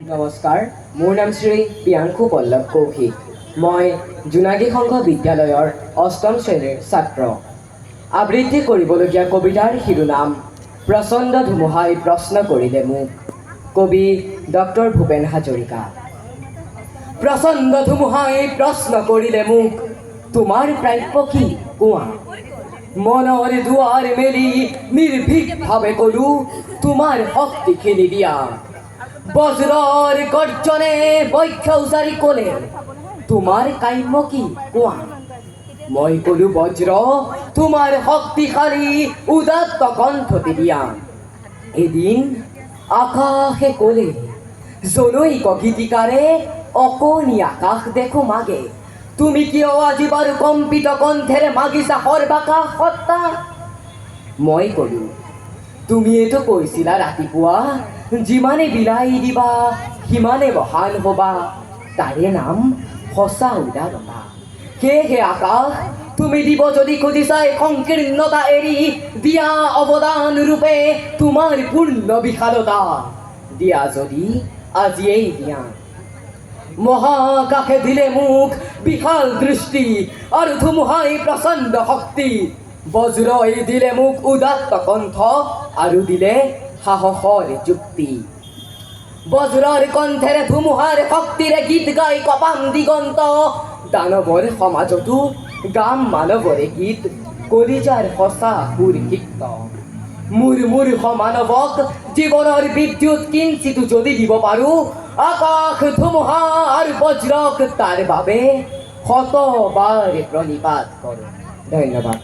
নমস্কাৰ, মোৰ নাম শ্ৰী প্ৰিয়াংশু পল্লৱ কৌশিক। মই জোনাগী সংঘ বিদ্যালয়ৰ অষ্টম শ্ৰেণীৰ ছাত্ৰ। আবৃত্তি কৰিবলগীয়া কবিতাৰ শিৰোনাম প্ৰচণ্ড ধুমুহাই প্ৰশ্ন কৰিলে মোক। কবি ডক্টৰ ভূপেন হাজৰিকা। প্ৰচণ্ড ধুমুহাই প্ৰশ্ন কৰিলে মোক, তোমাৰ প্ৰাপ্য কি কোৱা? মনৰ দুৱাৰ মেলি নিৰ্ভীকভাৱে ক'লো, তোমাৰ শক্তিখিনি দিয়া। বজ্ৰৰ গৰ্জনে বক্ষ উজাৰি ক'লে, তোমাৰ কাম্য কি কোৱা? মই ক'লো বজ্ৰ তোমাৰ শক্তিশালী উদাত্ত কণ্ঠতে দিয়া। এদিন আকাশে ক'লে, জনৈক গীতিকাৰে অকণি আকাশ দেখো মাগে, তুমি কিয় আজি বাৰু কম্পিত কণ্ঠেৰে মাগিছা সৰ্বাকাশ সত্তা? মই ক'লো, তুমিয়েতো কৈছিলা ৰাতিপুৱা, যিমানে বিলাই দিবা সিমানে মহান হ'বা, তাৰে নাম সঁচা উদাৰতা। সেয়েহে আকাশ, তুমি দিব যদি খুজিছা সংকীৰ্ণতা এৰি, দিয়া অৱদান ৰূপে তোমাৰ পূৰ্ণ বিশালতা। দিয়া যদি আজিয়েই দিয়া। মহাকাশে দিলে মোক বিশাল দৃষ্টি আৰু ধুমুহাই প্ৰচণ্ড শক্তি। বজ্ৰই দিলে মোক উদাত্ত কণ্ঠ আৰু দিলে সাহসৰ যুক্তি। বজ্ৰৰ কণ্ঠেৰে ধুমুহাৰ শক্তিৰে গীত গাই কপাম দিগন্ত। দানৱৰ সমাজতো গাম মানৱৰে গীত, কলিজাৰ সঁচা সুৰ সিক্ত। মোৰ মূৰ্খ মানৱক জীৱনৰ বিদ্যুৎ কিঞ্চিতো যদি দিব পাৰোঁ, আকাশ ধুমুহা আৰু বজ্ৰক তাৰ বাবে শতবাৰ প্ৰণিপাত কৰোঁ। ধন্যবাদ।